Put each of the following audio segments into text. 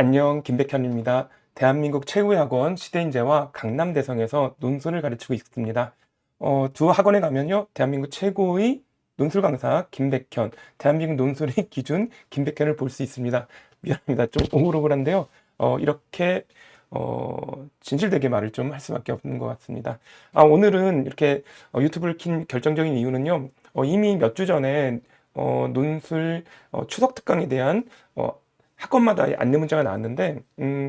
안녕, 김백현입니다. 대한민국 최고의 학원 시대인재와 강남대성에서 논술을 가르치고 있습니다. 두 학원에 가면요, 대한민국 최고의 논술 강사 김백현, 대한민국 논술의 기준 김백현을 볼 수 있습니다. 미안합니다. 좀 오글오글한데요. 이렇게 진실되게 말을 좀 할 수밖에 없는 것 같습니다. 오늘은 이렇게 유튜브를 킨 결정적인 이유는요, 이미 몇 주 전에 논술 추석 특강에 대한 학원마다 안내 문자가 나왔는데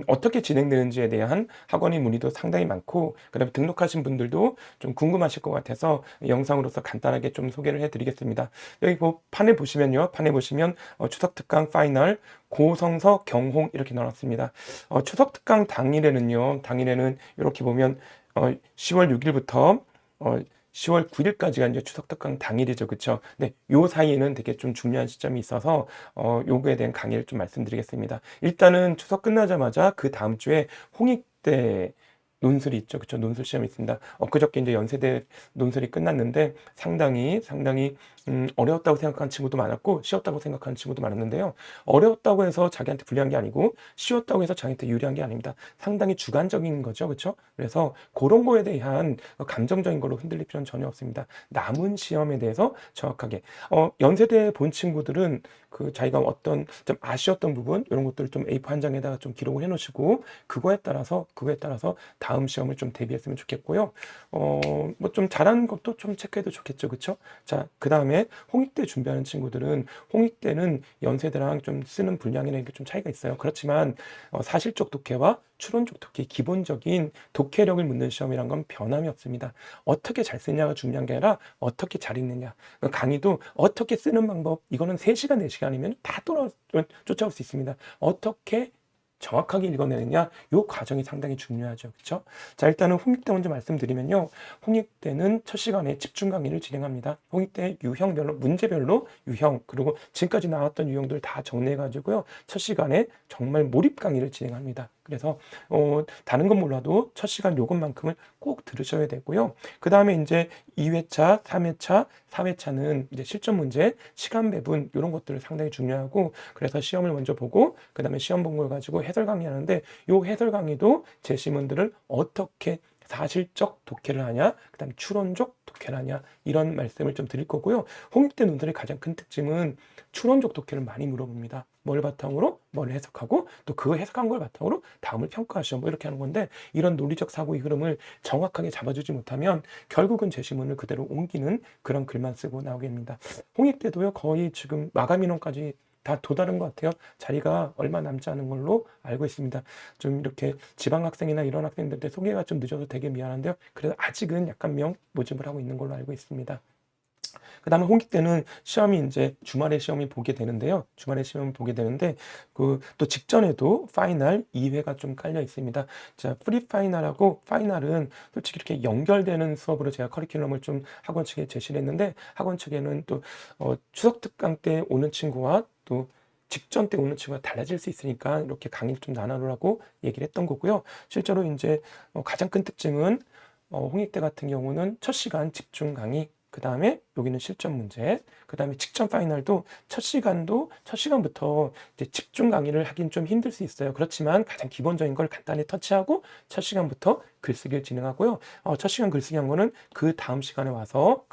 어떻게 진행되는지에 대한 학원의 문의도 상당히 많고, 그다음에 등록하신 분들도 좀 궁금하실 것 같아서 영상으로서 간단하게 좀 소개를 해드리겠습니다. 여기 판에 보시면요, 판에 보시면 추석 특강 파이널 고성서 경홍 이렇게 나왔습니다. 추석 특강 당일에는 이렇게 보면 10월 6일부터 10월 9일까지가 이제 추석 특강 당일이죠, 그렇죠? 네, 요 사이에는 되게 좀 중요한 시점이 있어서 요거에 대한 강의를 좀 말씀드리겠습니다. 일단은 추석 끝나자마자 그 다음 주에 홍익대 논술이 있죠, 그렇죠? 논술 시험이 있습니다. 그저께 이제 연세대 논술이 끝났는데 상당히 어려웠다고 생각하는 친구도 많았고 쉬웠다고 생각하는 친구도 많았는데요. 어려웠다고 해서 자기한테 불리한 게 아니고 쉬웠다고 해서 자기한테 유리한 게 아닙니다. 상당히 주관적인 거죠, 그렇죠? 그래서 그런 거에 대한 감정적인 걸로 흔들릴 필요는 전혀 없습니다. 남은 시험에 대해서 정확하게 연세대 본 친구들은 그 자기가 어떤 좀 아쉬웠던 부분 이런 것들을 좀 A4 한 장에다가 좀 기록을 해놓으시고 그거에 따라서 다음 시험을 좀 대비했으면 좋겠고요. 뭐 좀 잘하는 것도 좀 체크해도 좋겠죠, 그렇죠? 자, 그 다음에 홍익대 준비하는 친구들은 홍익대는 연세대랑 좀 쓰는 분량이나 이게 좀 차이가 있어요. 그렇지만 사실적 독해와 추론적 독해, 기본적인 독해력을 묻는 시험이란 건 변함이 없습니다. 어떻게 잘 쓰냐가 중요한 게 아니라 어떻게 잘 읽느냐. 강의도 어떻게 쓰는 방법, 이거는 3시간, 4시간이면 다 쫓아올 수 있습니다. 어떻게 정확하게 읽어내느냐, 요 과정이 상당히 중요하죠. 그렇죠? 자, 일단은 홍익대 먼저 말씀드리면요. 홍익대는 첫 시간에 집중 강의를 진행합니다. 홍익대 유형별로, 문제별로 유형, 그리고 지금까지 나왔던 유형들 다 정리해가지고요. 첫 시간에 정말 몰입 강의를 진행합니다. 그래서 다른 건 몰라도 첫 시간 요것만큼을 꼭 들으셔야 되고요. 그 다음에 이제 2회차, 3회차, 4회차는 이제 실전 문제, 시간 배분 이런 것들을 상당히 중요하고, 그래서 시험을 먼저 보고 그 다음에 시험 본 걸 가지고 해설 강의 하는데, 요 해설 강의도 제시문들을 어떻게 사실적 독해를 하냐, 그 다음에 추론적 독해를 하냐, 이런 말씀을 좀 드릴 거고요. 홍익대 논술의 가장 큰 특징은 추론적 독해를 많이 물어봅니다. 뭘 바탕으로 뭘 해석하고 또 그 해석한 걸 바탕으로 다음을 평가하시오, 뭐 이렇게 하는 건데, 이런 논리적 사고의 흐름을 정확하게 잡아주지 못하면 결국은 제시문을 그대로 옮기는 그런 글만 쓰고 나오게 됩니다. 홍익대도요, 거의 지금 마감 인원까지 다 도달한 것 같아요. 자리가 얼마 남지 않은 걸로 알고 있습니다. 좀 이렇게 지방 학생이나 이런 학생들한테 소개가 좀 늦어서 되게 미안한데요. 그래도 아직은 약간 모집을 하고 있는 걸로 알고 있습니다. 그 다음에 홍익대는 시험이 이제 주말에 시험이 보게 되는데요. 주말에 시험을 보게 되는데 그 또 직전에도 파이널 2회가 좀 깔려 있습니다. 자, 프리 파이널하고 파이널은 솔직히 이렇게 연결되는 수업으로 제가 커리큘럼을 좀 학원 측에 제시를 했는데, 학원 측에는 또 추석 특강 때 오는 친구와 또 직전 때 오는 친구가 달라질 수 있으니까 이렇게 강의를 좀 나누라고 얘기를 했던 거고요. 실제로 이제 가장 큰 특징은 홍익대 같은 경우는 첫 시간 집중 강의, 그 다음에 여기는 실전 문제, 그 다음에 직전 파이널도 첫 시간부터 이제 집중 강의를 하긴 좀 힘들 수 있어요. 그렇지만 가장 기본적인 걸 간단히 터치하고 첫 시간부터 글쓰기를 진행하고요. 첫 시간 글쓰기 한 거는 그 다음 시간에 와서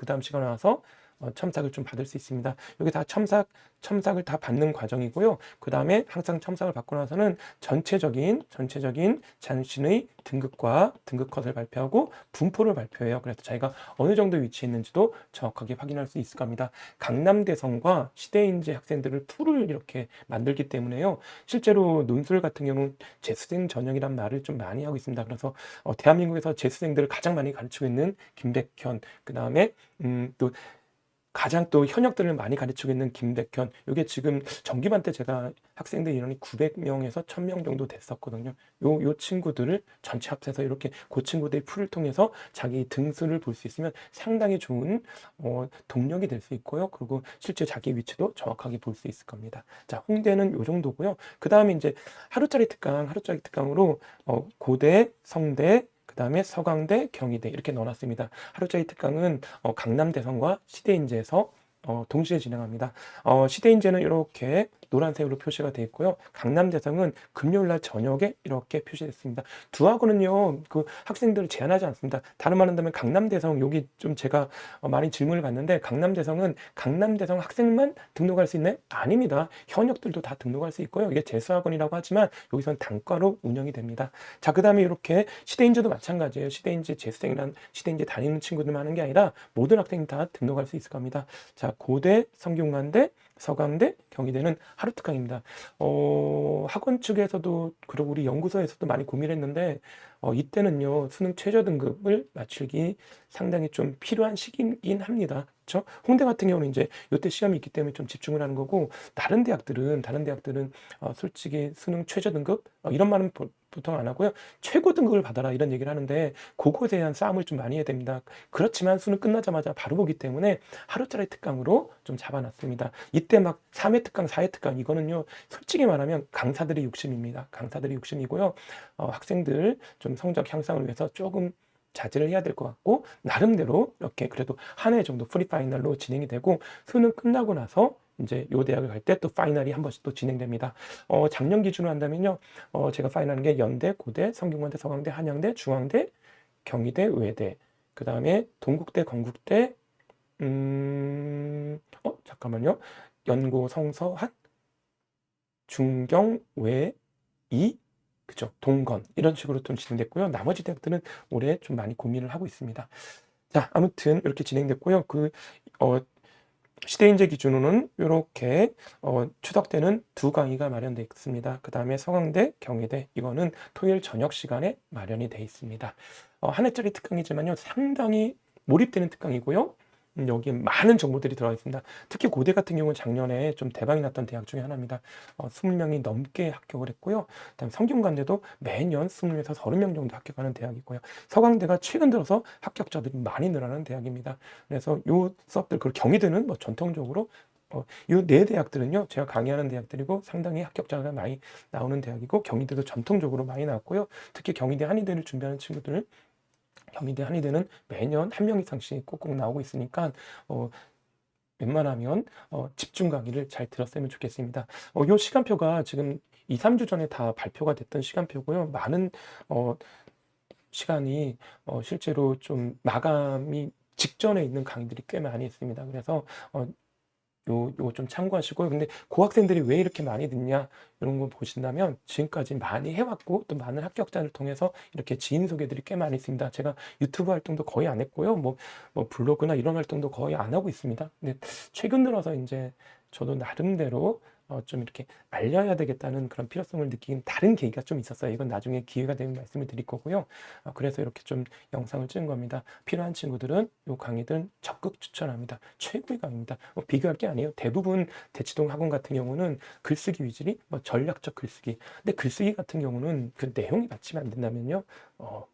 첨삭을 좀 받을 수 있습니다. 여기 다 첨삭을 다 받는 과정이고요. 그 다음에 항상 첨삭을 받고 나서는 전체적인 자신의 등급과 등급 컷을 발표하고 분포를 발표해요. 그래서 자기가 어느 정도 위치에 있는지도 정확하게 확인할 수 있을 겁니다. 강남대성과 시대인재 학생들을 풀을 이렇게 만들기 때문에요. 실제로 논술 같은 경우는 재수생 전형이란 말을 좀 많이 하고 있습니다. 그래서 대한민국에서 재수생들을 가장 많이 가르치고 있는 김백현, 그 다음에 또 가장 또 현역들을 많이 가르치고 있는 김백현, 이게 지금 정기반 때 제가 학생들 인원이 900명에서 1000명 정도 됐었거든요. 요 친구들을 전체 합해서 이렇게 그 친구들의 풀을 통해서 자기 등수를 볼 수 있으면 상당히 좋은 동력이 될 수 있고요. 그리고 실제 자기 위치도 정확하게 볼 수 있을 겁니다. 자, 홍대는 요 정도고요. 그 다음에 이제 하루짜리 특강으로 고대, 성대, 그 다음에 서강대, 경희대 이렇게 넣어놨습니다. 하루짜리 특강은 강남대성과 시대인재에서 동시에 진행합니다. 시대인재는 이렇게 노란색으로 표시가 되어 있고요. 강남대성은 금요일날 저녁에 이렇게 표시됐습니다. 두 학원은요, 그 학생들을 제한하지 않습니다. 다른 말 한다면 강남대성, 여기 좀 제가 많이 질문을 받는데, 강남대성은 강남대성 학생만 등록할 수 있나요? 아닙니다. 현역들도 다 등록할 수 있고요. 이게 재수학원이라고 하지만 여기선 단과로 운영이 됩니다. 자, 그 다음에 이렇게 시대인지도 마찬가지예요. 시대인지 재수생이란 시대인지 다니는 친구들만 하는 게 아니라 모든 학생이 다 등록할 수 있을 겁니다. 자, 고대, 성균관대, 서강대, 경희대는 하루 특강입니다. 학원 측에서도 그리고 우리 연구소에서도 많이 고민했는데 이때는요 수능 최저 등급을 맞추기 상당히 좀 필요한 시기이긴 합니다. 그렇죠? 홍대 같은 경우는 이제 이때 시험이 있기 때문에 좀 집중을 하는 거고, 다른 대학들은 솔직히 수능 최저 등급 이런 말은 보통 안 하고요. 최고 등급을 받아라 이런 얘기를 하는데, 그거에 대한 싸움을 좀 많이 해야 됩니다. 그렇지만 수능 끝나자마자 바로 보기 때문에 하루짜리 특강으로 좀 잡아놨습니다. 이때 막 3회 특강, 4회 특강 이거는요 솔직히 말하면 강사들의 욕심입니다. 강사들의 욕심이고요. 학생들 좀 성적 향상을 위해서 조금 자제를 해야 될 것 같고, 나름대로 이렇게 그래도 한 해 정도 프리파이널로 진행이 되고, 수능 끝나고 나서 이제 요 대학을 갈 때 또 파이널이 한 번씩 또 진행됩니다. 작년 기준으로 한다면요, 제가 파이널한 게 연대, 고대, 성균관대, 서강대, 한양대, 중앙대, 경희대, 의외대, 그 다음에 동국대, 건국대, 잠깐만요, 연고, 성서한, 중경, 외, 이, 그죠, 동건 이런 식으로 좀 진행됐고요. 나머지 대학들은 올해 좀 많이 고민을 하고 있습니다. 자, 아무튼 이렇게 진행됐고요. 시대인재 기준으로는 이렇게 추석 때는 두 강의가 마련되어 있습니다. 그 다음에 서강대, 경희대 이거는 토요일 저녁 시간에 마련이 되어 있습니다. 한 해짜리 특강이지만요 상당히 몰입되는 특강이고요. 여기에 많은 정보들이 들어가 있습니다. 특히 고대 같은 경우는 작년에 좀 대박이 났던 대학 중에 하나입니다. 20명이 넘게 합격을 했고요. 그다음에 성균관대도 매년 20에서 30명 정도 합격하는 대학이고요. 서강대가 최근 들어서 합격자들이 많이 늘어나는 대학입니다. 그래서 요 수업들, 그리고 경희대는 뭐 전통적으로 이 네 대학들은요 제가 강의하는 대학들이고 상당히 합격자가 많이 나오는 대학이고, 경희대도 전통적으로 많이 나왔고요. 특히 경희대, 한의대를 준비하는 친구들, 경희대, 한의대는 매년 한 명 이상씩 꼭꼭 나오고 있으니까 웬만하면 집중 강의를 잘 들었으면 좋겠습니다. 요 시간표가 지금 2, 3주 전에 다 발표가 됐던 시간표고요. 많은 시간이 실제로 좀 마감이 직전에 있는 강의들이 꽤 많이 있습니다. 그래서 요거 좀 참고하시고요. 근데 고학생들이 왜 이렇게 많이 듣냐 이런 거 보신다면, 지금까지 많이 해왔고 또 많은 합격자를 통해서 이렇게 지인 소개들이 꽤 많이 있습니다. 제가 유튜브 활동도 거의 안 했고요. 뭐 블로그나 이런 활동도 거의 안 하고 있습니다. 근데 최근 들어서 이제 저도 나름대로 좀 이렇게 알려야 되겠다는 그런 필요성을 느낀 다른 계기가 좀 있었어요. 이건 나중에 기회가 되면 말씀을 드릴 거고요. 그래서 이렇게 좀 영상을 찍은 겁니다. 필요한 친구들은 이 강의들은 적극 추천합니다. 최고의 강의입니다. 비교할 게 아니에요. 대부분 대치동 학원 같은 경우는 글쓰기 위주리, 전략적 글쓰기. 근데 글쓰기 같은 경우는 그 내용이 받치면 안 된다면요,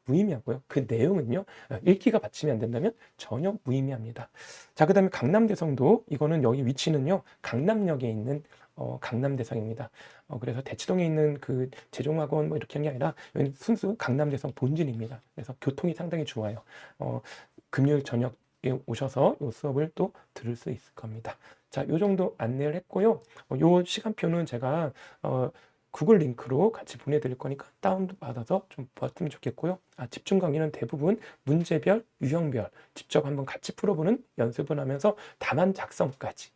무의미하고요. 그 내용은요, 읽기가 받치면 안 된다면 전혀 무의미합니다. 자, 그 다음에 강남대성도, 이거는 여기 위치는요, 강남역에 있는 강남대성입니다. 그래서 대치동에 있는 그 재종학원 뭐 이렇게 하는 게 아니라 여기는 순수 강남대성 본진입니다. 그래서 교통이 상당히 좋아요. 금요일 저녁에 오셔서 이 수업을 또 들을 수 있을 겁니다. 자, 요 정도 안내를 했고요. 요 시간표는 제가 구글 링크로 같이 보내드릴 거니까 다운도 받아서 좀 봤으면 좋겠고요. 집중 강의는 대부분 문제별, 유형별 직접 한번 같이 풀어보는 연습을 하면서 답안 작성까지,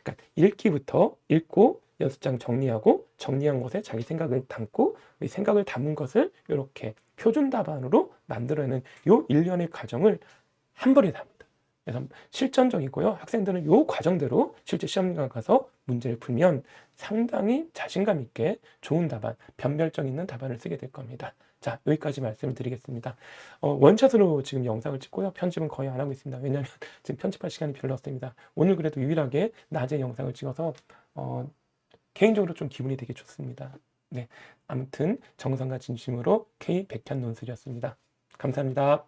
그러니까 읽기부터 읽고 연습장 정리하고, 정리한 것에 자기 생각을 담고, 이 생각을 담은 것을 이렇게 표준 답안으로 만들어내는 요 일련의 과정을 한 번에 다 합니다. 그래서 실전적이고요. 학생들은 요 과정대로 실제 시험장 가서 문제를 풀면 상당히 자신감 있게 좋은 답안, 변별력 있는 답안을 쓰게 될 겁니다. 자, 여기까지 말씀을 드리겠습니다. 원샷으로 지금 영상을 찍고요. 편집은 거의 안 하고 있습니다. 왜냐하면 지금 편집할 시간이 별로 없습니다. 오늘 그래도 유일하게 낮에 영상을 찍어서 개인적으로 좀 기분이 되게 좋습니다. 네, 아무튼 정성과 진심으로 K 백현 논술이었습니다. 감사합니다.